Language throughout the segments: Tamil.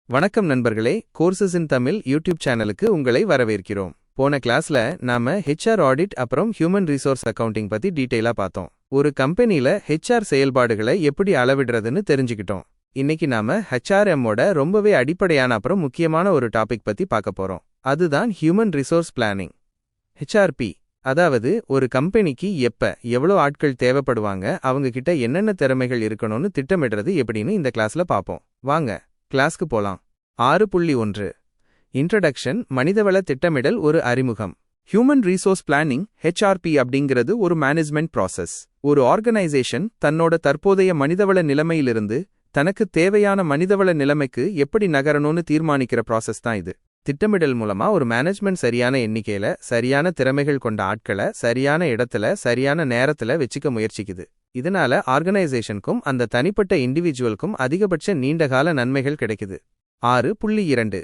வணக்கம் நண்பர்களே, கோர்சஸ் இன் தமிழ் யூடியூப் சேனலுக்கு உங்களை வரவேற்கிறோம். போன கிளாஸ்ல நாம ஹெச்ஆர் ஆடிட் அப்புறம் ஹியூமன் ரிசோர்ஸ் அக்கவுண்டிங் பத்தி டீடைலா பார்த்தோம். ஒரு கம்பெனில ஹெச்ஆர் செயல்பாடுகளை எப்படி அளவிடுறதுன்னு தெரிஞ்சுக்கிட்டோம். இன்னைக்கு நாம ஹெச்ஆர்எம்மோட ரொம்பவே அடிப்படையான அப்புறம் முக்கியமான ஒரு டாபிக் பத்தி பார்க்க போறோம். அதுதான் ஹியூமன் ரிசோர்ஸ் பிளானிங், ஹெச்ஆர்பி. அதாவது ஒரு கம்பெனிக்கு எவ்வளோ ஆட்கள் தேவைப்படுவாங்க, அவங்க கிட்ட என்னென்ன திறமைகள் இருக்கணும்னு திட்டமிடுறது எப்படின்னு இந்த கிளாஸ்ல பார்ப்போம். வாங்க கிளாஸ்க்கு போலாம். 6.1 இன்ட்ரடக்ஷன், மனிதவள திட்டமிடல் ஒரு அறிமுகம். ஹியூமன் ரிசோர்ஸ் பிளானிங் ஹெச்ஆர்பி அப்படிங்கிறது ஒரு மேனேஜ்மெண்ட் ப்ராசஸ். ஒரு ஆர்கனைசேஷன் தன்னோட தற்போதைய மனிதவள நிலைமையிலிருந்து தனக்கு தேவையான மனிதவள நிலைமைக்கு எப்படி நகரணும்னு தீர்மானிக்கிற ப்ராசஸ் தான் இது. திட்டமிடல் மூலமா ஒரு மேனேஜ்மெண்ட் சரியான எண்ணிக்கையில சரியான திறமைகள் கொண்ட ஆட்களை சரியான இடத்துல சரியான நேரத்துல வச்சுக்க முயற்சிக்குது. இதனால ஆர்கனைசேஷனுக்கும் அந்த தனிப்பட்ட இண்டிவிஜுவலுக்கும் அதிகபட்ச நீண்டகால நன்மைகள் கிடைக்குது. 6.2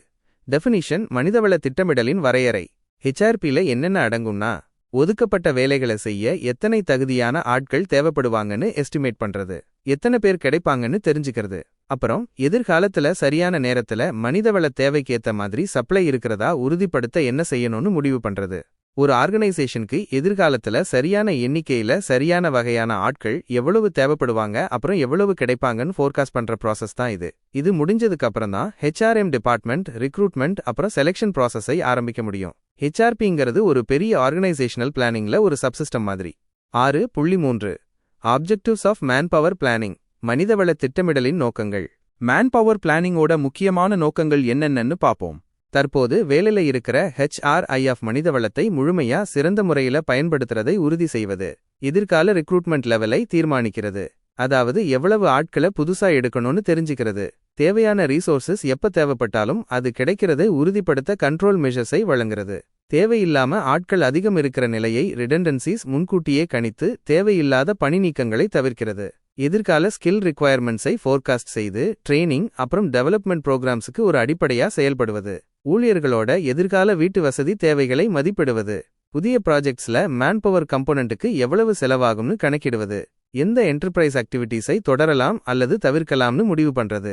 டெஃபினிஷன், மனிதவள திட்டமிடலின் வரையறை. ஹெச்ஆர்பில என்னென்ன அடங்கும்னா, ஒதுக்கப்பட்ட வேலைகளை செய்ய எத்தனை தகுதியான ஆட்கள் தேவைப்படுவாங்கன்னு எஸ்டிமேட் பண்றது, எத்தனை பேர் கிடைப்பாங்கன்னு தெரிஞ்சுக்கிறது, அப்புறம் எதிர்காலத்துல சரியான நேரத்துல மனிதவள தேவைக்கு ஏத்த மாதிரி சப்ளை இருக்கிறதா உறுதிப்படுத்த என்ன செய்யணும்னு முடிவு பண்றது. ஒரு ஆர்கனைசேஷனுக்கு எதிர்காலத்துல சரியான எண்ணிக்கையில சரியான வகையான ஆட்கள் எவ்வளவு தேவைப்படுவாங்க அப்புறம் எவ்வளவு கிடைப்பாங்கன்னு ஃபோர்காஸ்ட் பண்ற ப்ராசஸ் தான் இது. இது முடிஞ்சதுக்கு அப்புறம் தான் ஹெச்ஆர்எம் டிபார்ட்மெண்ட் ரிக்ரூட்மெண்ட் அப்புறம் செலெக்ஷன் ப்ராசஸை ஆரம்பிக்க முடியும். ஹெச்ஆர்பிங்கிறது ஒரு பெரிய ஆர்கனைசேஷனல் பிளானிங்ல ஒரு சப்சிஸ்டம் மாதிரி. 6.3 ஆப்ஜெக்டிவ்ஸ் ஆஃப் மேன்பவர் பிளானிங், மனிதவள திட்டமிடலின் நோக்கங்கள். மேன்பவர் பிளானிங்கோட முக்கியமான நோக்கங்கள் என்னென்னு பார்ப்போம். தற்போது வேலையில இருக்கிற ஹெச்ஆர்ஐஎஃப் மனிதவளத்தை முழுமையா சிறந்த முறையில பயன்படுத்துறதை உறுதி செய்வது. எதிர்கால ரிக்ரூட்மெண்ட் லெவலை தீர்மானிக்கிறது, அதாவது எவ்வளவு ஆட்களை புதுசா எடுக்கணும்னு தெரிஞ்சுக்கிறது. தேவையான ரீசோர்சஸ் எப்ப தேவைப்பட்டாலும் அது கிடைக்கிறதை உறுதிப்படுத்த கண்ட்ரோல் மெஷர்ஸை வழங்குறது. தேவையில்லாம ஆட்கள் அதிகம் இருக்கிற நிலையை ரிடண்டன்சிஸ் முன்கூட்டியே கணித்து தேவையில்லாத பணி நீக்கங்களை தவிர்க்கிறது. எதிர்கால ஸ்கில் ரிக்வயர்மெண்ட்ஸை ஃபோர்காஸ்ட் செய்து ட்ரெய்னிங் அப்புறம் டெவலப்மெண்ட் ப்ரோக்ராம்ஸுக்கு ஒரு அடிப்படையா செயல்படுவது. ஊழியர்களோட எதிர்கால வீட்டு வசதி தேவைகளை மதிப்பிடுவது. புதிய ப்ராஜெக்ட்ஸ்ல மேன்பவர் கம்போனன்ட்டுக்கு எவ்வளவு செலவாகும்னு கணக்கிடுவது. எந்த என்டர்பிரைஸ் ஆக்டிவிட்டீஸை தொடரலாம் அல்லது தவிர்க்கலாம்னு முடிவு பண்றது.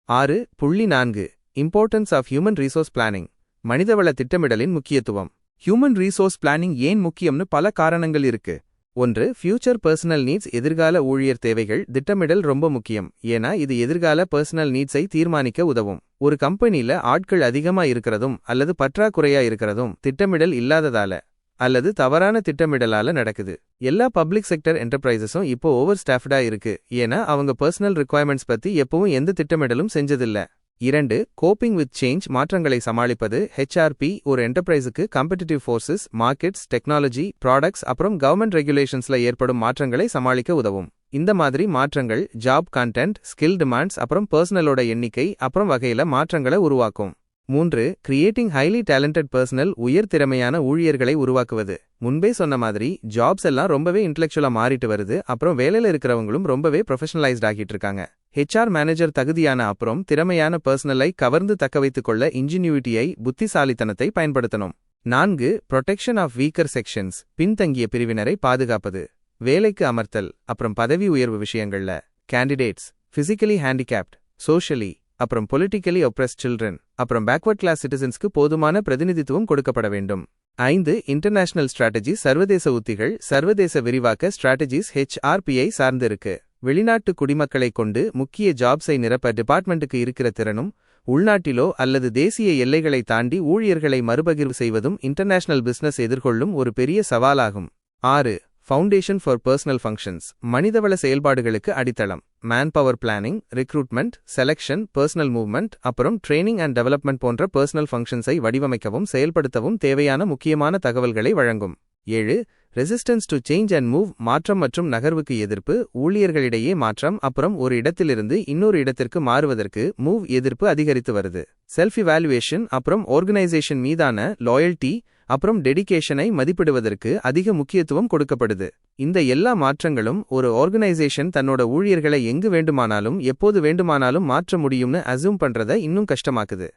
6.4 importance of human resource planning, மனிதவள திட்டமிடலின் முக்கியத்துவம். ஹியூமன் ரிசோர்ஸ் பிளானிங் ஏன் முக்கியம்னு பல காரணங்கள் இருக்கு. 1. ஃபியூச்சர் பர்சனல் நீட்ஸ், எதிர்கால ஊழியர் தேவைகள். திட்டமிடல் ரொம்ப முக்கியம், ஏன்னா இது எதிர்கால பர்சனல் நீட்ஸை தீர்மானிக்க உதவும். ஒரு கம்பெனில ஆட்கள் அதிகமா இருக்கிறதும் அல்லது பற்றாக்குறையா இருக்கிறதும் திட்டமிடல் இல்லாததால அல்லது தவறான திட்டமிடலால நடக்குது. எல்லா பப்ளிக் செக்டர் என்டர்பிரைசஸும் இப்போ ஓவர் ஸ்டாஃப்டா இருக்கு, ஏன்னா அவங்க பர்சனல் ரிக்வயர்மெண்ட்ஸ் பத்தி எப்பவும் எந்த திட்டமிடலும் செஞ்சதில்ல. 2. கோப்பிங் வித் சேஞ்ச், மாற்றங்களை சமாளிப்பது. ஹெச்ஆர்பி ஒரு என்டர்பிரைஸுக்கு competitive forces, markets, technology, products அப்புறம் கவர்மெண்ட் ரெகுலேஷன்ஸ்ல ஏற்படும் மாற்றங்களை சமாளிக்க உதவும். இந்த மாதிரி மாற்றங்கள் ஜாப் கண்டென்ட், ஸ்கில் டிமாண்ட்ஸ் அப்புறம் பர்சனலோட எண்ணிக்கை அப்புறம் வகையில மாற்றங்களை உருவாக்கும். 3. கிரியேட்டிங் ஹைலி டேலண்டட் பர்சனல், உயர் திறமையான ஊழியர்களை உருவாக்குவது. முன்பே சொன்ன மாதிரி ஜாப்ஸ் எல்லாம் ரொம்பவே இன்டெலெக்சுவலா மாறிட்டு வருது, அப்புறம் வேலையில இருக்கிறவங்களும் ரொம்பவே ப்ரொஃபஷனலைஸ்ட் ஆகிட்டு இருக்காங்க. ஹெச்ஆர் மேனேஜர் தகுதியான அப்புறம் திறமையான பர்சனலை கவர்ந்து தக்கவைத்துக் கொள்ள இன்ஜினியூட்டியை, புத்திசாலித்தனத்தை பயன்படுத்தணும். 4. ப்ரொடெக்ஷன் ஆஃப் வீக்கர் செக்ஷன்ஸ், பின்தங்கிய பிரிவினரை பாதுகாப்பது. வேலைக்கு அமர்த்தல் அப்புறம் பதவி உயர்வு விஷயங்கள்ல கேண்டிடேட்ஸ், பிசிக்கலி ஹேண்டிகேப்ட், சோஷியலி அப்புறம் பொலிட்டிக்கலி ஒப்ரெஸ்ட் சில்ட்ரன் அப்புறம் பேக்வர்ட் கிளாஸ் சிட்டிசன்ஸ்க்கு போதுமான பிரதிநிதித்துவம் கொடுக்கப்பட வேண்டும். 5. இன்டர்நேஷனல் ஸ்ட்ராட்டஜி, சர்வதேச உத்திகள், சர்வதேச விரிவாக்க ஸ்ட்ராட்டஜிஸ் ஹெச்ஆர்பியை சார்ந்து இருக்கு. வெளிநாட்டு குடிமக்களை கொண்டு முக்கிய ஜாப்ஸை நிரப்ப டிபார்ட்மெண்ட்டுக்கு இருக்கிற திறனும், உள்நாட்டிலோ அல்லது தேசிய எல்லைகளை தாண்டி ஊழியர்களை மறுபகிர்வு செய்வதும் இன்டர்நேஷனல் பிசினஸ் எதிர்கொள்ளும் ஒரு பெரிய சவாலாகும். 6. ஃபவுண்டேஷன் ஃபார் பர்சனல் ஃபங்க்ஷன்ஸ், மனிதவள செயல்பாடுகளுக்கு அடித்தளம். Manpower planning, recruitment, selection, personal movement அப்புறம் ட்ரெய்னிங் அண்ட் டெவலப்மெண்ட் போன்ற பர்சனல் ஃபங்க்ஷன்ஸை வடிவமைக்கவும் செயல்படுத்தவும் தேவையான முக்கியமான தகவல்களை வழங்கும். 7. Resistance to change and move, மாற்றம் மற்றும் நகர்வுக்கு எதிர்ப்பு. ஊழியர்களிடையே மாற்றம் அப்புறம் ஒரு இடத்திலிருந்து இன்னொரு இடத்திற்கு மாறுவதற்கு மூவ் எதிர்ப்பு அதிகரித்து வருது. செல்ஃப் இவாலுவேஷன் அப்புறம் ஆர்கனைசேஷன் மீதான லாயல்டி அப்புறம் டெடிகேஷனை மதிப்பிடுவதற்கு அதிக முக்கியத்துவம் கொடுக்கப்படுது. இந்த எல்லா மாற்றங்களும் ஒரு ஆர்கனைசேஷன் தன்னோட ஊழியர்களை எங்கு வேண்டுமானாலும் எப்போது வேண்டுமானாலும் மாற்ற முடியும்னு அசூம் பண்றத இன்னும் கஷ்டமாக்குது.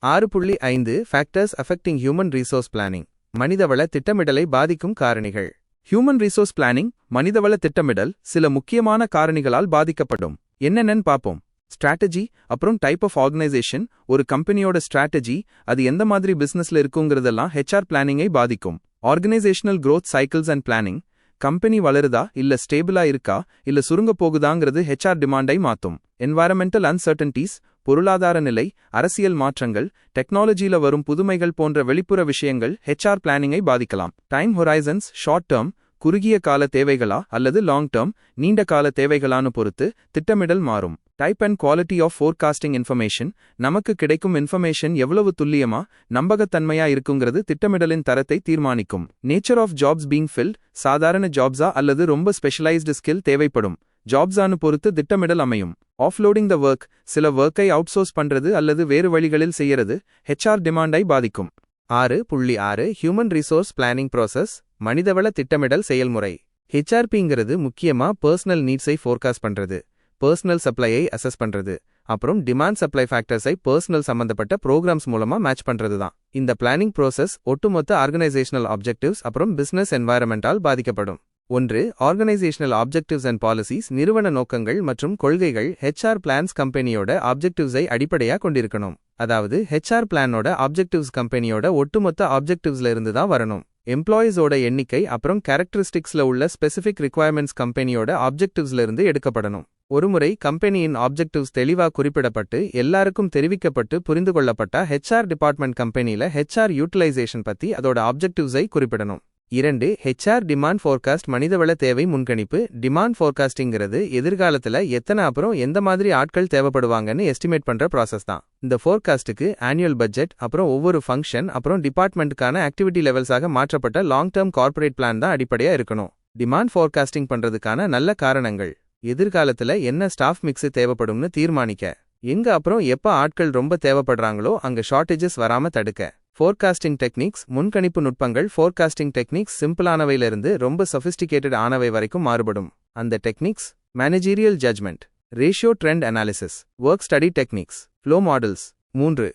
6.5 factors affecting human resource planning, மனிதவள திட்டமிடலை பாதிக்கும் காரணிகள். ஹியூமன் ரிசோர்ஸ் பிளானிங், மனிதவள திட்டமிடல் சில முக்கியமான காரணிகளால் பாதிக்கப்படும். என்னென்னு பார்ப்போம். ஸ்ட்ராட்டஜி அப்புறம் டைப் ஆஃப் ஆர்கனைசேஷன். ஒரு கம்பெனியோட ஸ்ட்ராட்டஜி அது எந்த மாதிரி பிசினஸ்ல இருக்குங்கிறதெல்லாம் ஹெச்ஆர் பிளானிங்கை பாதிக்கும். Organizational growth cycles and planning. Company வளருதா இல்ல ஸ்டேபிளா இருக்கா இல்ல சுருங்க போகுதாங்கிறது ஹெச்ஆர் டிமாண்டை மாத்தும். என்வாயரமெண்டல் அன்சர்டன்டீஸ், பொருளாதார நிலை, அரசியல் மாற்றங்கள், டெக்னாலஜில வரும் புதுமைகள் போன்ற வெளிப்புற விஷயங்கள் ஹெச்ஆர் பிளானிங்கை பாதிக்கலாம். டைம் ஹொரைசன்ஸ், ஷார்ட் டேர்ம் குறுகிய கால தேவைகளா அல்லது லாங் டேர்ம் நீண்ட கால தேவைகளானு பொறுத்து திட்டமிடல் மாறும். Type and quality of forecasting information. நமக்கு கிடைக்கும் இன்ஃபர்மேஷன் எவ்வளவு துல்லியமா நம்பகத்தன்மையா இருக்குங்கிறது திட்டமிடலின் தரத்தை தீர்மானிக்கும். Nature of jobs being filled. சாதாரண ஜாப்ஸா அல்லது ரொம்ப ஸ்பெஷலைஸ்டு ஸ்கில் தேவைப்படும் ஜாப்ஸானு பொறுத்து திட்டமிடல் அமையும். Offloading the work. சில ஒர்க்கை அவுட்சோர்ஸ் பண்றது அல்லது வேறு வழிகளில் செய்யறது ஹெச்ஆர் டிமாண்டை பாதிக்கும். 6.6 ஹியூமன் ரிசோர்ஸ் பிளானிங் ப்ராசஸ். மனிதவள திட்டமிடல் செயல்முறை. ஹெச்ஆர்பிங்கிறது முக்கியமா பர்சனல் நீட்ஸை ஃபோர்காஸ்ட் பண்றது, பர்சனல் சப்ளையை அசஸ் பண்றது, அப்புறம் டிமாண்ட் சப்ளை ஃபேக்டர்ஸை பர்சனல் சம்பந்தப்பட்ட ப்ரோக்ராம்ஸ் மூலமா மேட்ச் பண்றது தான். இந்த பிளானிங் ப்ராசஸ் ஒட்டுமொத்த ஆர்கனைசேஷனல் ஆப்ஜெக்டிவ்ஸ் அப்புறம் பிசினஸ் என்வாயரமெண்டால் பாதிக்கப்படும். 1. Organisational objectives and policies. நிறுவன நோக்கங்கள் மற்றும் கொள்கைகள். ஹெச்ஆர் பிளான்ஸ் கம்பெனியோட ஆப்ஜெக்டிவ்ஸை அடிப்படையாக கொண்டிருக்கணும். அதாவது ஹெச்ஆர் பிளானோட ஆப்ஜெக்டிவ்ஸ் கம்பெனியோட ஒட்டுமொத்த ஆப்ஜெக்டிவ்ஸ்ல இருந்து தான் வரணும். எம்ப்ளாயீஸோட எண்ணிக்கை அப்புறம் கேரக்டரிஸ்டிக்ஸ்ல உள்ள ஸ்பெசிஃபிக் ரிக்வயர்மெண்ட்ஸ் கம்பெனியோட ஆப்ஜெக்டிவ்ஸ்ல இருந்து எடுக்கப்படணும். ஒருமுறை கம்பெனியின் ஆப்ஜெக்டிவ்ஸ் தெளிவா குறிப்பிடப்பட்டு எல்லாருக்கும் தெரிவிக்கப்பட்டு புரிந்து கொள்ளப்பட்ட ஹெச்ஆர் டிபார்ட்மெண்ட் கம்பெனில ஹெச்ஆர் யூட்டிலைசேஷன் பத்தி அதோட ஆப்ஜெக்டிவ்ஸை குறிப்பிடணும். 2. HR demand forecast. மனிதவள தேவை முன்கணிப்பு. டிமாண்ட் ஃபோர்காஸ்டிங்கிறது எதிர்காலத்துல எத்தனை அப்புறம் எந்த மாதிரி ஆட்கள் தேவைப்படுவாங்கன்னு எஸ்டிமேட் பண்ற ப்ராசஸ் தான். இந்த ஃபோர்காஸ்டுக்கு ஆனுவல் பட்ஜெட் அப்புறம் ஒவ்வொரு ஃபங்க்ஷன் அப்புறம் டிபார்ட்மெண்ட்டுக்கான ஆக்டிவிட்டி லெவல்ஸாக மாற்றப்பட்ட லாங் டேர்ம் கார்ப்பரேட் பிளான் தான் அடிப்படையா இருக்கணும். டிமாண்ட் ஃபோர்காஸ்டிங் பண்றதுக்கான நல்ல காரணங்கள். எதிர்காலத்துல என்ன ஸ்டாஃப் மிக்ஸ் தேவைப்படும்னு தீர்மானிக்க. எங்க அப்புறம் எப்ப ஆட்கள் ரொம்ப தேவைப்படுறாங்களோ அங்க ஷார்ட்டேஜஸ் வராம தடுக்க. Forecasting techniques. முன்கணிப்பு நுட்பங்கள். ஃபோர்காஸ்டிங் டெக்னிக்ஸ் சிம்பிளானவையிலிருந்து ரொம்ப சொஃபிஸ்டிகேட்டட் ஆனவை வரைக்கும் மாறுபடும். அந்த techniques managerial judgement, ratio trend analysis, work study techniques, flow models. 3.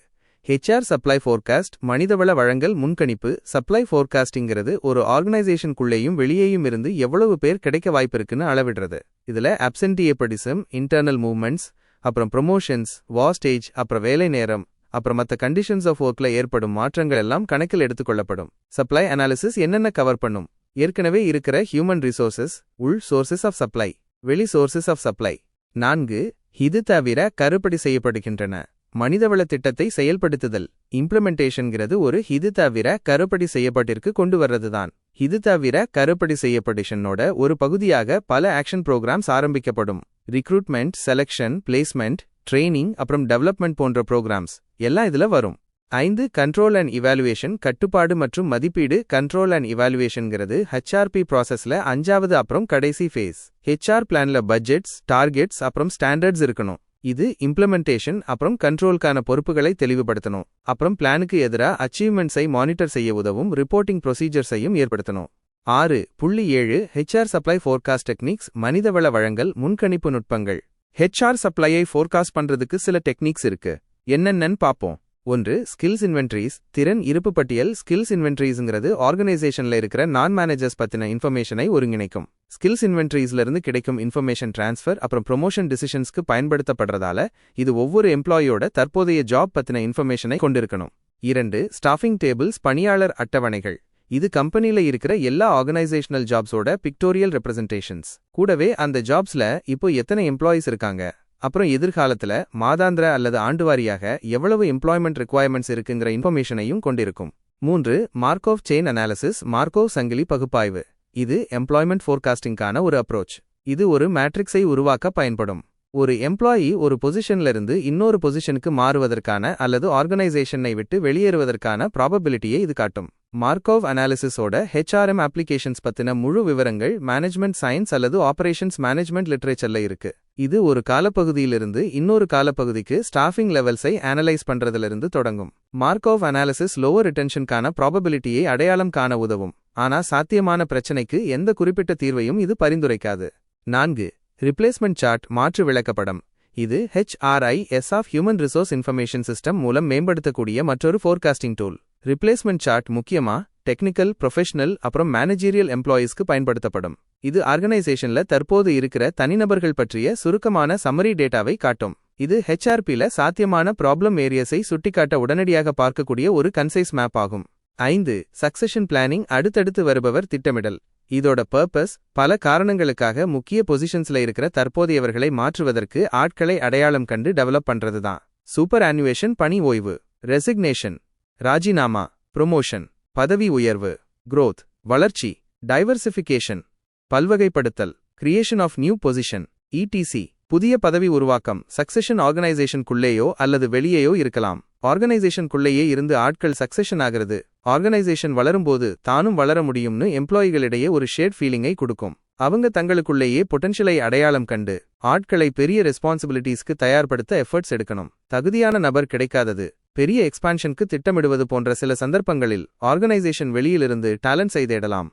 HR supply forecast. மனிதவள வழங்கல் முன்கணிப்பு. சப்ளை ஃபோர்காஸ்டிங்கிறது ஒரு ஆர்கனைசேஷனுக்குள்ளேயும் வெளியேயும் இருந்து எவ்வளவு பேர் கிடைக்க வாய்ப்பிருக்குன்னு அளவிடுறது. இதுல அப்சென்டியேபடிசம், இன்டர்னல் மூவ்மெண்ட்ஸ், அப்புறம் ப்ரொமோஷன்ஸ், வாஸ்டேஜ், அப்புறம் வேலை நேரம், அப்புறம் மற்ற கண்டிஷன்ஸ் ஆஃப் ஒர்க்ல ஏற்படும் மாற்றங்கள் எல்லாம் கணக்கில் எடுத்துக்கொள்ளப்படும். சப்ளை அனாலிசிஸ் என்னென்ன கவர் பண்ணும். ஏற்கனவே இருக்கிற ஹியூமன் ரிசோர்சஸ், உள் சோர்சஸ் ஆஃப் சப்ளை, வெளி சோர்சஸ் ஆஃப் சப்ளை. 4. இது தவிர கருப்படி செய்யப்படுகின்றன. மனிதவள திட்டத்தை செயல்படுத்துதல். இம்ப்ளிமெண்டேஷன்கிறது ஒரு இது தவிர கருப்படி செய்யப்பட்டிருக்கு கொண்டு வர்றதுதான். இது தவிர கருப்படி செய்யப்படிஷனோட ஒரு பகுதியாக பல ஆக்ஷன் ப்ரோக்ராம்ஸ் ஆரம்பிக்கப்படும். ரிக்ரூட்மெண்ட், செலக்ஷன், பிளேஸ்மெண்ட், ட்ரெய்னிங் அப்புறம் டெவலப்மெண்ட் போன்ற ப்ரோக்ராம்ஸ் எல்லாம் இதுல வரும். 5. Control and evaluation. கட்டுப்பாடு மற்றும் மதிப்பீடு. கண்ட்ரோல் அண்ட் இவாலுவேஷன்கிறது ஹெச்ஆர்பி ப்ராசஸ்ல 5வது அப்புறம் கடைசி ஃபேஸ். ஹெச்ஆர் பிளான்ல பட்ஜெட்ஸ், டார்கெட்ஸ் அப்புறம் ஸ்டாண்டர்ட்ஸ் இருக்கணும். இது இம்ப்ளிமெண்டேஷன் அப்புறம் கண்ட்ரோல்கான பொறுப்புகளை தெளிவுபடுத்தணும். அப்புறம் பிளானுக்கு எதிராக அச்சீவ்மெண்ட்ஸை மானிட்டர் செய்ய உதவும் ரிப்போர்ட்டிங் ப்ரொசீஜர்ஸையும் ஏற்படுத்தணும். 6.7 ஹெச்ஆர் சப்ளை ஃபோர்காஸ்ட் டெக்னிக்ஸ். மனிதவள வழங்கல் முன்கணிப்பு நுட்பங்கள். ஹெச்ஆர் சப்ளையை ஃபோர்காஸ்ட் பண்றதுக்கு சில டெக்னிக்ஸ் இருக்கு. என்னென்னு பாப்போம். 1. ஸ்கில்ஸ் இன்வென்ட்ரீஸ். திறன் இருப்பு பட்டியல். ஸ்கில்ஸ் இன்வென்ட்ரீஸ்ங்கிறது ஆர்கனைசேஷன்ல இருக்கிற நான் மேனேஜர்ஸ் பத்தின இன்ஃபர்மேஷனை ஒருங்கிணைக்கும். ஸ்கில்ஸ் இன்வென்ட்ரீஸ்ல இருந்து கிடைக்கும் இன்ஃபர்மேஷன் டிரான்ஸ்ஃபர் அப்புறம் ப்ரொமோஷன் டிசிஷன்ஸ்க்கு பயன்படுத்தப்படுறதால இது ஒவ்வொரு எம்ப்ளாயோட தற்போதைய ஜாப் பத்தின இன்ஃபர்மேஷனை கொண்டிருக்கணும். 2. Staffing tables. பணியாளர் அட்டவணைகள். இது கம்பெனில இருக்கிற எல்லா ஆர்கனைசேஷனல் ஜாப்ஸோட பிக்டோரியல் ரெப்ரசன்டேஷன்ஸ். கூடவே அந்த ஜாப்ஸ்ல இப்போ எத்தனை எம்ப்ளாயீஸ் இருக்காங்க, அப்புறம் எதிர்காலத்துல மாதாந்திர அல்லது ஆண்டுவாரியாக எவ்வளவு எம்ப்ளாய்மெண்ட் ரிக்வயர்மெண்ட்ஸ் இருக்குங்கிற இன்ஃபர்மேஷனையும் கொண்டிருக்கும். 3. மார்க்கோவ் செயின் அனாலிசிஸ். மார்க்கோவ் சங்கிலி பகுப்பாய்வு. இது எம்ப்ளாய்மெண்ட் ஃபோர்காஸ்டிங்கான ஒரு அப்ரோச். இது ஒரு மேட்ரிக்ஸை உருவாக்க பயன்படும். ஒரு எம்ப்ளாயி ஒரு பொசிஷன்ல இருந்து இன்னொரு பொசிஷனுக்கு மாறுவதற்கான அல்லது ஆர்கனைசேஷனை விட்டு வெளியேறுவதற்கான ப்ராபபிலிட்டியை இது காட்டும். மார்க்கோவ் அனாலிசிஸோட ஹெச்ஆர்எம் அப்ளிகேஷன்ஸ் பத்தின முழு விவரங்கள் மேனேஜ்மெண்ட் சயின்ஸ் அல்லது ஆபரேஷன்ஸ் மேனேஜ்மெண்ட் லிட்ரேச்சர்ல இருக்கு. இது ஒரு காலப்பகுதியிலிருந்து இன்னொரு காலப்பகுதிக்கு ஸ்டாஃபிங் லெவல்ஸை அனலைஸ் பண்றதிலிருந்து தொடங்கும். மார்க்கோவ் அனாலிசிஸ் லோவர் ரிட்டென்ஷனுக்கான ப்ராபபிலிட்டியை அடையாளம் காண உதவும். ஆனா சாத்தியமான பிரச்சனைக்கு எந்த குறிப்பிட்ட தீர்வையும் இது பரிந்துரைக்காது. 4. Replacement chart. மாற்று விளக்கப்படம். இது HRIS of human resource information system மூலம் மேம்படுத்தக்கூடிய மற்றொரு ஃபோர்காஸ்டிங் டூல். ரிப்ளேஸ்மெண்ட் சார்ட் முக்கியமா டெக்னிக்கல், ப்ரொஃபஷனல் அப்புறம் மேனேஜீரியல் எம்ப்ளாயீஸ்க்கு பயன்படுத்தப்படும். இது ஆர்கனைசேஷன்ல தற்போது இருக்கிற தனிநபர்கள் பற்றிய சுருக்கமான சம்மரி டேட்டாவை காட்டும். இது ஹெச்ஆர்பில சாத்தியமான ப்ராப்ளம் ஏரியாஸை சுட்டிக்காட்ட உடனடியாக பார்க்கக்கூடிய ஒரு கன்சைஸ் மேப் ஆகும். 5. சக்சஷன் பிளானிங், அடுத்தடுத்து வருபவர் திட்டமிடல். இதோட பர்பஸ் பல காரணங்களுக்காக முக்கிய பொசிஷன்ஸ்ல இருக்கிற தற்போதையவர்களை மாற்றுவதற்கு ஆட்களை அடையாளம் கண்டு டெவலப் பண்றதுதான். சூப்பர் ஆனுவேஷன், பணி ஓய்வு. ரெசிக்னேஷன், ராஜினாமா. ப்ரொமோஷன், பதவி உயர்வு. growth, வளர்ச்சி. டைவர்சிஃபிகேஷன், பல்வகைப்படுத்தல். Creation of new position, etc. புதிய பதவி உருவாக்கம். சக்சஷன் ஆர்கனைசேஷனுக்குள்ளேயோ அல்லது வெளியேயோ இருக்கலாம். ஆர்கனைசேஷனுக்குள்ளேயே இருந்து ஆட்கள் சக்சஷன் ஆகிறது. ஆர்கனைசேஷன் வளரும்போது தானும் வளர முடியும்னு எம்ப்ளாயிகளிடையே ஒரு ஷேட் ஃபீலிங்கை கொடுக்கும். அவங்க தங்களுக்குள்ளேயே பொட்டன்ஷியலை அடையாளம் கண்டு ஆட்களை பெரிய ரெஸ்பான்சிபிலிட்டிஸ்க்கு தயார்படுத்த எஃபர்ட்ஸ் எடுக்கணும். தகுதியான நபர் கிடைக்காதது, பெரிய எக்ஸ்பான்ஷனுக்கு திட்டமிடுவது போன்ற சில சந்தர்ப்பங்களில் ஆர்கனைசேஷன் வெளியிலிருந்து டேலண்ட்ஸை தேடலாம்.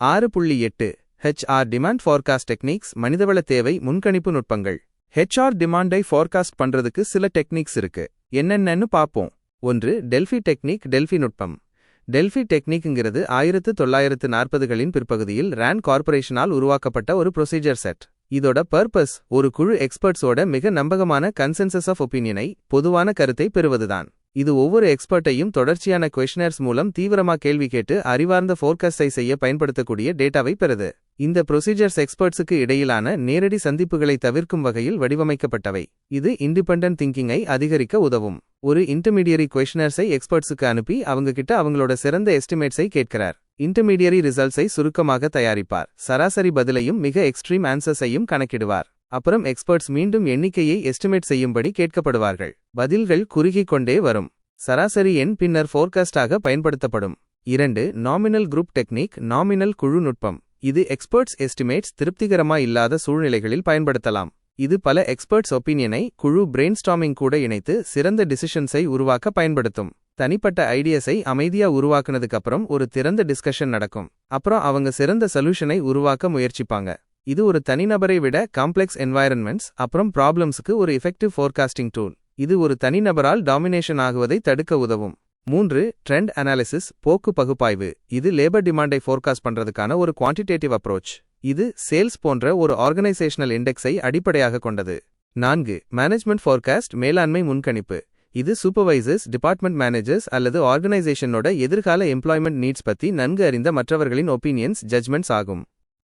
6.8 HR டிமாண்ட் ஃபார்காஸ்ட் டெக்னிக்ஸ், மனிதவள தேவை முன்கணிப்பு நுட்பங்கள். HR டிமாண்டை ஃபார்காஸ்ட் பண்றதுக்கு சில டெக்னிக்ஸ் இருக்கு. என்னென்னு பாப்போம். 1. Delphi technique. டெல்ஃபி நுட்பம். டெல்ஃபி டெக்னிக்ங்கிறது 1940களின் பிற்பகுதியில் ரேண்ட் கார்ப்பரேஷனால் உருவாக்கப்பட்ட ஒரு ப்ரொசீஜர் செட். இதோட பர்பஸ் ஒரு குழு எக்ஸ்பர்ட்ஸோட மிக நம்பகமான கன்சென்சஸ் ஆஃப் ஒப்பீனியனை, பொதுவான கருத்தை பெறுவதுதான். இது ஒவ்வொரு எக்ஸ்பர்ட்டையும் தொடர்ச்சியான கொஸ்டினர்ஸ் மூலம் தீவிரமா கேள்வி கேட்டு அறிவார்ந்த ஃபோர்காஸ்டை செய்ய பயன்படுத்தக்கூடிய டேட்டாவை பெறுது. இந்த ப்ரொசீஜர்ஸ் எக்ஸ்பர்ட்ஸுக்கு இடையிலான நேரடி சந்திப்புகளை தவிர்க்கும் வகையில் வடிவமைக்கப்பட்டவை. இது இண்டிபெண்டன்ட் திங்கிங்கை அதிகரிக்க உதவும். ஒரு இன்டர்மீடியரி கொஸ்டினர்ஸை எக்ஸ்பர்ட்ஸுக்கு அனுப்பி அவங்க கிட்ட அவங்களோட சிறந்த எஸ்டிமேட்ஸை கேட்கிறார். இன்டர்மீடியரி ரிசல்ட்ஸை சுருக்கமாக தயாரிப்பார். சராசரி பதிலையும் மிக எக்ஸ்ட்ரீம் ஆன்சர்ஸையும் கணக்கிடுவார். அப்புறம் எக்ஸ்பர்ட்ஸ் மீண்டும் எண்ணிக்கையை எஸ்டிமேட் செய்யும்படி கேட்கப்படுவார்கள். பதில்கள் குறுகிக் கொண்டே வரும். சராசரி எண் பின்னர் ஃபோர்காஸ்டாக பயன்படுத்தப்படும். 2. Nominal group technique. நாமினல் குழு நுட்பம். இது எக்ஸ்பர்ட்ஸ் எஸ்டிமேட்ஸ் திருப்திகரமா இல்லாத சூழ்நிலைகளில் பயன்படுத்தலாம். இது பல எக்ஸ்பர்ட்ஸ் ஒப்பீனியனை குழு பிரெயின்ஸ்டார்மிங் கூட இணைத்து சிறந்த டிசிஷன்ஸை உருவாக்க பயன்படுத்தும். தனிப்பட்ட ஐடியாஸை அமைதியா உருவாக்குனதுக்கு அப்புறம் ஒரு திறந்த டிஸ்கஷன் நடக்கும். அப்புறம் அவங்க சிறந்த சொல்யூஷனை உருவாக்க முயற்சிப்பாங்க. இது ஒரு தனிநபரை விட காம்ப்ளெக்ஸ் என்வாயரன்மெண்ட்ஸ் அப்புறம் ப்ராப்ளம்ஸுக்கு ஒரு எஃபெக்டிவ் ஃபோர்காஸ்டிங் டூல். இது ஒரு தனிநபரால் டாமினேஷன் ஆகுவதை தடுக்க உதவும். 3. Trend analysis. போக்கு பகுப்பாய்வு. இது லேபர் டிமாண்டை ஃபோர்காஸ்ட் பண்றதுக்கான ஒரு குவான்டிடேட்டிவ் அப்ரோச். இது சேல்ஸ் போன்ற ஒரு ஆர்கனைசேஷனல் இண்டெக்ஸை அடிப்படையாக கொண்டது. 4. Management forecast. மேலாண்மை முன்கணிப்பு. இது சூப்பர்வைசர்ஸ், டிபார்ட்மெண்ட் மேனேஜர்ஸ் அல்லது ஆர்கனைசேஷனோட எதிர்கால எம்ப்ளாய்மெண்ட் நீட்ஸ் பத்தி நன்கு அறிந்த மற்றவர்களின் ஒப்பீனியன்ஸ், ஜட்ஜ்மெண்ட்ஸ் ஆகும்.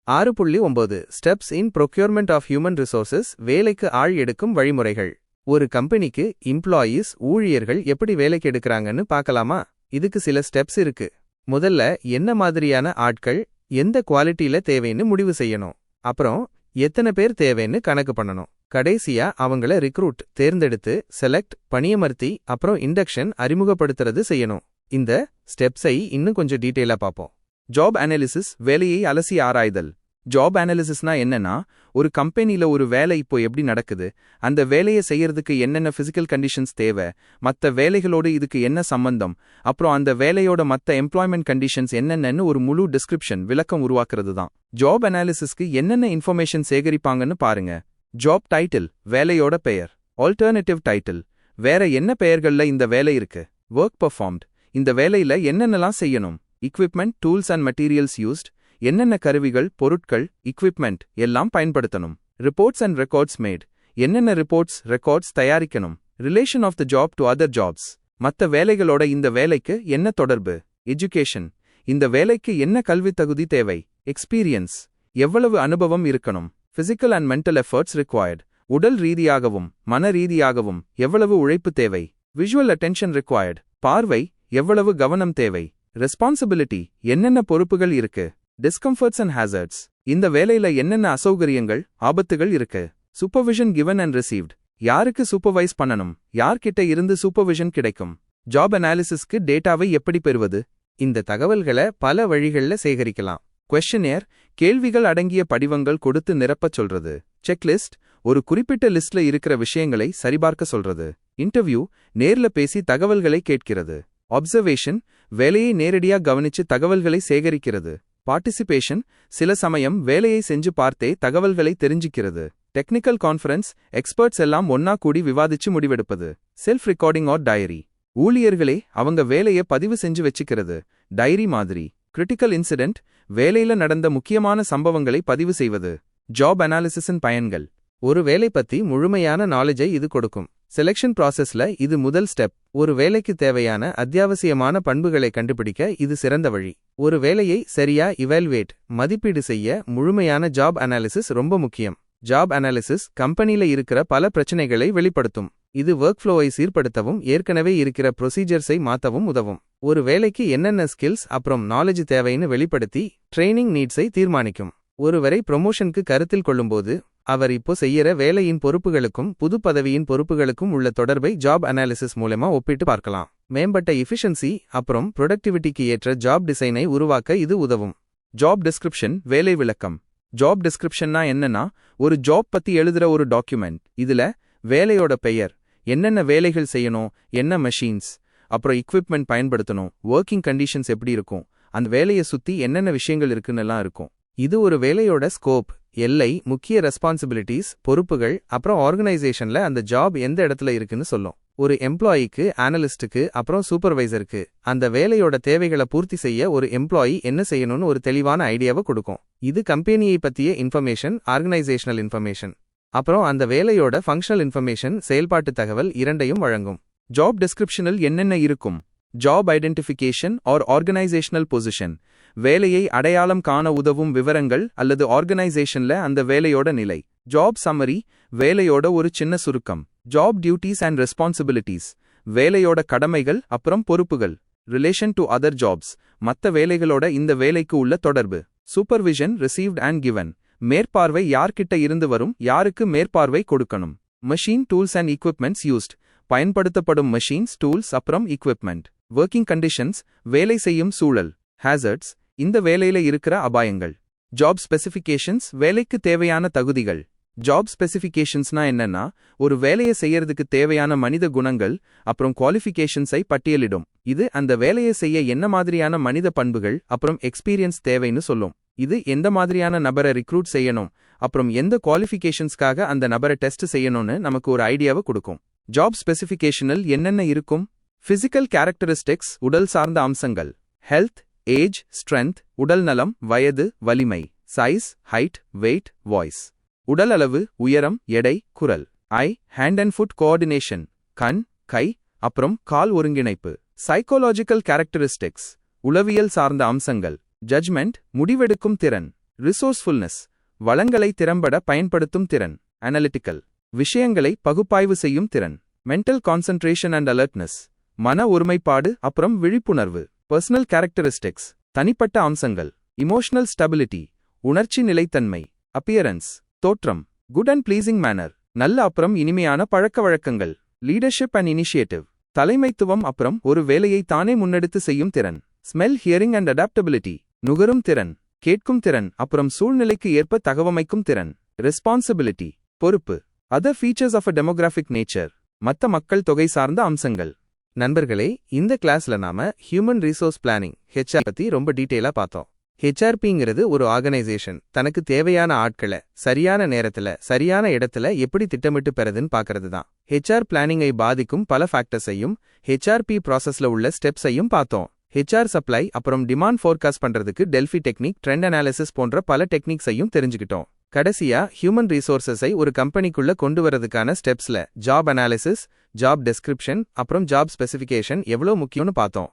6.9 steps in procurement of human resources. வேலைக்கு ஆள் எடுக்கும் வழிமுறைகள். ஒரு கம்பெனிக்கு எம்ப்ளாயீஸ், ஊழியர்கள் எப்படி வேலைக்கு எடுக்கிறாங்கன்னு பார்க்கலாமா? இதுக்கு சில ஸ்டெப்ஸ் இருக்கு. முதல்ல என்ன மாதிரியான ஆட்கள் எந்த குவாலிட்டியில தேவைன்னு முடிவு செய்யணும். அப்புறம் எத்தனை பேர் தேவைன்னு கணக்கு பண்ணணும். கடைசியா அவங்கள ரிக்ரூட், தேர்ந்தெடுத்து செலக்ட், பணியமர்த்தி அப்புறம் இண்டக்ஷன், அறிமுகப்படுத்துறது செய்யணும். இந்த ஸ்டெப்ஸை இன்னும் கொஞ்சம் டீட்டெயிலா பார்ப்போம். Job analysis. வேலையை அலசி ஆராய்தல். ஜாப் அனாலிசிஸ்னா என்னன்னா, ஒரு கம்பெனில ஒரு வேலை இப்போ எப்படி நடக்குது, அந்த வேலையை செய்யறதுக்கு என்னென்ன பிசிக்கல் கண்டிஷன்ஸ் தேவை, மற்ற வேலைகளோடு இதுக்கு என்ன சம்பந்தம், அப்புறம் அந்த வேலையோட மற்ற எம்ப்ளாய்மெண்ட் கண்டிஷன்ஸ் என்னென்னு ஒரு முழு டிஸ்கிரிப்ஷன், விளக்கம் உருவாக்குறது தான். ஜாப் அனாலிசிஸ்க்கு என்னென்ன இன்ஃபர்மேஷன் சேகரிப்பாங்கன்னு பாருங்க. Job title. வேலையோட பெயர். Alternative title. வேற என்ன பெயர்கள்ல இந்த வேலை இருக்கு. Work performed. இந்த வேலையில என்னென்னலாம் செய்யணும். equipment, tools and materials used. என்னென்ன கருவிகள், பொருட்கள், equipment எல்லாம் பயன்படுத்தணும். reports and records made. என்னென்ன ரிப்போர்ட்ஸ், ரெக்கார்ட்ஸ் தயாரிக்கணும். relation of the job to other jobs. மத்த வேலைகளோட இந்த வேலைக்கு என்ன தொடர்பு. education. இந்த வேலைக்கு என்ன கல்வி தகுதி தேவை. experience. எவ்வளவு அனுபவம் இருக்கணும். physical and mental efforts required. உடல் ரீதியாகவும் மன ரீதியாகவும் எவ்வளவு உழைப்பு தேவை. visual attention required. பார்வை, எவ்வளவு கவனம் தேவை. ரெஸ்பான்சிபிலிட்டி. என்னென்ன பொறுப்புகள் இருக்கு. Discomforts and hazards. இந்த வேலையில என்னென்ன அசௌகரியங்கள், ஆபத்துகள் இருக்கு. Supervision given and received. யாருக்கு சூப்பர்வைஸ் பண்ணணும், யார்கிட்ட இருந்து சூப்பர்விஷன் கிடைக்கும். ஜாப் அனாலிசிஸ்க்கு டேட்டாவை எப்படி பெறுவது. இந்த தகவல்களை பல வழிகள்ல சேகரிக்கலாம். கொஸ்டினேர். கேள்விகள் அடங்கிய படிவங்கள் கொடுத்து நிரப்பச் சொல்றது. செக்லிஸ்ட். ஒரு குறிப்பிட்ட லிஸ்ட்ல இருக்கிற விஷயங்களை சரிபார்க்க சொல்றது. இன்டர்வியூ. நேர்ல பேசி தகவல்களை கேட்கிறது. அப்சர்வேஷன். வேலையை நேரடியா கவனிச்சு தகவல்களை சேகரிக்கிறது. பார்ட்டிசிபேஷன். சில சமயம் வேலையை செஞ்சு பார்த்தே தகவல்களை தெரிஞ்சிக்கிறது. Technical conference. எக்ஸ்பர்ட்ஸ் எல்லாம் ஒன்னா கூடி விவாதிச்சு முடிவெடுப்பது. Self recording or diary. ஊழியர்களே அவங்க வேலையை பதிவு செஞ்சு வச்சுக்கிறது. டைரி மாதிரி. Critical incident. வேலையில நடந்த முக்கியமான சம்பவங்களை பதிவு செய்வது. ஜாப் அனாலிசிஸின் பயன்கள். ஒரு வேலை பத்தி முழுமையான நாலேஜை இது கொடுக்கும். செலெக்ஷன் ப்ராசஸ்ல இது முதல் ஸ்டெப். ஒரு வேலைக்கு தேவையான அத்தியாவசியமான பண்புகளை கண்டுபிடிக்க இது சிறந்த வழி. ஒரு வேலையை சரியா இவால்வேட் மதிப்பீடு செய்ய முழுமையான ஜாப் அனாலிசிஸ் ரொம்ப முக்கியம். ஜாப் அனாலிசிஸ் கம்பெனில இருக்கிற பல பிரச்சனைகளை வெளிப்படுத்தும். இது ஒர்க் ஃப்ளோவை சீர்படுத்தவும் ஏற்கனவே இருக்கிற ப்ரொசீஜர்ஸை மாத்தவும் உதவும். ஒரு வேலைக்கு என்னென்ன ஸ்கில்ஸ் அப்புறம் நாலேஜ் தேவைன்னு வெளிப்படுத்தி ட்ரெய்னிங் நீட்ஸை தீர்மானிக்கும். ஒருவரை ப்ரொமோஷனுக்கு கருத்தில் கொள்ளும்போது அவர் இப்போ செய்யற வேலையின் பொறுப்புகளுக்கும் புது பதவியின் பொறுப்புகளுக்கும் உள்ள தொடர்பை ஜாப் அனாலிசிஸ் மூலமா ஒப்பிட்டு பார்க்கலாம். மேம்பட்ட எஃபிஷியன்சி அப்புறம் ப்ரொடக்டிவிட்டிக்கு ஏற்ற ஜாப் டிசைனை உருவாக்க இது உதவும். ஜாப் டிஸ்கிரிப்ஷன் வேலை விளக்கம். ஜாப் டிஸ்கிரிப்ஷன்னா என்னன்னா, ஒரு ஜாப் பத்தி எழுதுற ஒரு டாக்குமெண்ட். இதுல வேலையோட பெயர், என்னென்ன வேலைகள் செய்யணும், என்ன மெஷின்ஸ், அப்புறம் எக்விப்மெண்ட் பயன்படுத்தணும், ஒர்க்கிங் கண்டிஷன்ஸ் எப்படி இருக்கும், அந்த வேலையை சுத்தி என்னென்ன விஷயங்கள் இருக்குன்னெல்லாம் இருக்கும். இது ஒரு வேலையோட ஸ்கோப், எல்லை, முக்கிய ரெஸ்பான்சிபிலிட்டிஸ், பொறுப்புகள், அப்புறம் ஆர்கனைசேஷன்ல அந்த ஜாப் எந்த இடத்துல இருக்குன்னு சொல்லும். ஒரு எம்ப்ளாயிக்கு, அனலிஸ்டுக்கு, அப்புறம் சூப்பர்வைசருக்கு அந்த வேலையோட தேவைகளை பூர்த்தி செய்ய ஒரு எம்ப்ளாயி என்ன செய்யணும்னு ஒரு தெளிவான ஐடியாவை கொடுக்கும். இது கம்பெனியை பத்திய இன்ஃபர்மேஷன், ஆர்கனைசேஷனல் இன்ஃபர்மேஷன், அப்புறம் அந்த வேலையோட ஃபங்க்ஷனல் இன்ஃபர்மேஷன், செயல்பாட்டு தகவல் இரண்டையும் வழங்கும். ஜாப் டிஸ்கிரிப்ஷனில் என்னென்ன இருக்கும்? Job identification or organisational position. வேலையை அடையாளம் காண உதவும் விவரங்கள் அல்லது ஆர்கனைசேஷன்ல அந்த வேலையோட நிலை. ஜாப் சம்மரி, வேலையோட ஒரு சின்ன சுருக்கம். ஜாப் டியூட்டிஸ் அண்ட் ரெஸ்பான்சிபிலிட்டிஸ், வேலையோட கடமைகள் அப்புறம் பொறுப்புகள். ரிலேஷன் டு அதர் ஜாப்ஸ், மத்த வேலைகளோட இந்த வேலைக்கு உள்ள தொடர்பு. சூப்பர்விஷன் ரிசீவ்ட் அண்ட் கிவன், மேற்பார்வை யார்கிட்ட இருந்து வரும், யாருக்கு மேற்பார்வை கொடுக்கணும். Machine tools and equipments used, பயன்படுத்தப்படும் மெஷின்ஸ், டூல்ஸ் அப்புறம் equipment. ஒர்க்கிங் கண்டிஷன்ஸ், வேலை செய்யும் சூழல். ஹேசர்ட்ஸ், இந்த வேலையில இருக்கிற அபாயங்கள். ஜாப் ஸ்பெசிஃபிகேஷன்ஸ், வேலைக்கு தேவையான தகுதிகள். ஜாப் ஸ்பெசிஃபிகேஷன்ஸ்னா என்னன்னா, ஒரு வேலையை செய்யறதுக்கு தேவையான மனித குணங்கள் அப்புறம் குவாலிஃபிகேஷன்ஸை பட்டியலிடும். இது அந்த வேலையை செய்ய என்ன மாதிரியான மனித பண்புகள் அப்புறம் எக்ஸ்பீரியன்ஸ் தேவைன்னு சொல்லும். இது எந்த மாதிரியான நபரை ரிக்ரூட் செய்யணும் அப்புறம் எந்த குவாலிஃபிகேஷன்ஸ்க்காக அந்த நபரை டெஸ்ட் செய்யணும்னு நமக்கு ஒரு ஐடியாவை கொடுக்கும். ஜாப் ஸ்பெசிஃபிகேஷனில் என்னென்ன இருக்கும்? பிசிக்கல் கேரக்டரிஸ்டிக்ஸ், உடல் சார்ந்த அம்சங்கள். ஹெல்த், ஏஜ், ஸ்ட்ரென்த், உடல் நலம், வயது, வலிமை. Size, height, weight, voice. உடல் அளவு, உயரம், எடை, குரல். Eye, hand and foot coordination, கண், கை அப்புறம் கால் ஒருங்கிணைப்பு. சைக்காலஜிக்கல் கேரக்டரிஸ்டிக்ஸ், உளவியல் சார்ந்த அம்சங்கள். ஜட்ஜ்மெண்ட், முடிவெடுக்கும் திறன். ரிசோர்ஸ்ஃபுல்னஸ், வளங்களை திறம்பட பயன்படுத்தும் திறன். அனலிட்டிக்கல், விஷயங்களை பகுப்பாய்வு செய்யும் திறன். மென்டல் கான்சன்ட்ரேஷன் அண்ட் அலர்ட்னஸ், மன ஒருமைப்பாடு அப்புறம் விழிப்புணர்வு. பர்சனல் கேரக்டரிஸ்டிக்ஸ், தனிப்பட்ட அம்சங்கள். இமோஷனல் ஸ்டெபிலிட்டி, உணர்ச்சி நிலைத்தன்மை. அப்பியரன்ஸ், தோற்றம். குட் அண்ட் ப்ளீசிங் மேனர், நல்ல அப்புறம் இனிமையான பழக்க வழக்கங்கள். லீடர்ஷிப் அண்ட் இனிஷியேட்டிவ், தலைமைத்துவம் அப்புறம் ஒரு வேலையை தானே முன்னெடுத்து செய்யும் திறன். ஸ்மெல், ஹியரிங் அண்ட் அடாப்டபிலிட்டி, நுகரும் திறன், கேட்கும் திறன் அப்புறம் சூழ்நிலைக்கு ஏற்ப தகவமைக்கும் திறன். ரெஸ்பான்சிபிலிட்டி, பொறுப்பு. Other features of a demographic nature, மத்த மக்கள் தொகை சார்ந்த அம்சங்கள். நண்பர்களே, இந்த கிளாஸ்ல நாம ஹியூமன் ரிசோர்ஸ் பிளானிங் HR பத்தி ரொம்ப டீட்டெயிலா பார்த்தோம். HRPங்கிறது ஒரு ஆர்கனைசேஷன் தனக்கு தேவையான ஆட்களை சரியான நேரத்துல சரியான இடத்துல எப்படி திட்டமிட்டு பெறதுன்னு பார்க்கறது தான். HR பிளானிங்கை பாதிக்கும் பல ஃபேக்டர்ஸையும் HRP ப்ராசஸ்ல உள்ள ஸ்டெப்ஸையும் பார்த்தோம். HR சப்ளை அப்புறம் டிமாண்ட் ஃபோர்காஸ்ட் பண்றதுக்கு டெல்ஃபி டெக்னிக், ட்ரெண்ட் அனாலிசிஸ் போன்ற பல டெக்னிக்ஸையும் தெரிஞ்சுக்கிட்டோம். கடைசியா ஹியூமன் ரிசோர்ஸஸை ஒரு கம்பெனிக்குள்ள கொண்டு வரதுக்கான ஸ்டெப்ஸ்ல ஜாப் அனாலிசிஸ், ஜாப் டெஸ்கிரிப்ஷன் அப்புறம் ஜாப் ஸ்பெசிஃபிகேஷன் எவ்வளோ முக்கியம்னு பார்த்தோம்.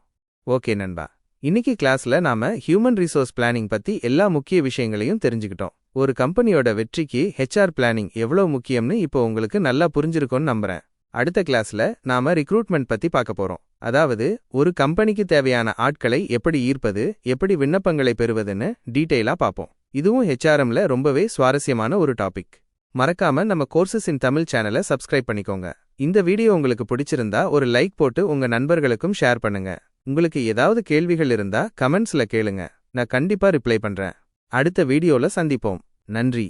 ஓகே நண்பா, இன்னைக்கு கிளாஸ்ல நாம ஹியூமன் ரிசோர்ஸ் பிளானிங் பத்தி எல்லா முக்கிய விஷயங்களையும் தெரிஞ்சுக்கிட்டோம். ஒரு கம்பெனியோட வெற்றிக்கு HR பிளானிங் எவ்வளோ முக்கியம்னு இப்போ உங்களுக்கு நல்லா புரிஞ்சிருக்கும்னு நம்புறேன். அடுத்த கிளாஸ்ல நாம ரிக்ரூட்மெண்ட் பத்தி பார்க்க போறோம். அதாவது ஒரு கம்பெனிக்கு தேவையான ஆட்களை எப்படி ஈர்ப்பது, எப்படி விண்ணப்பங்களை பெறுவதுன்னு டீட்டெயிலா பார்ப்போம். இதுவும் HRMல ரொம்பவே சுவாரஸ்யமான ஒரு டாபிக். மறக்காம நம்ம கோர்சஸ் இன் தமிழ் சேனலை சப்ஸ்கிரைப் பண்ணிக்கோங்க. இந்த வீடியோ உங்களுக்கு பிடிச்சிருந்தா ஒரு லைக் போட்டு உங்க நண்பர்களுக்கும் ஷேர் பண்ணுங்க. உங்களுக்கு ஏதாவது கேள்விகள் இருந்தா கமெண்ட்ஸ்ல கேளுங்க, நான் கண்டிப்பா ரிப்ளை பண்றேன். அடுத்த வீடியோல சந்திப்போம். நன்றி.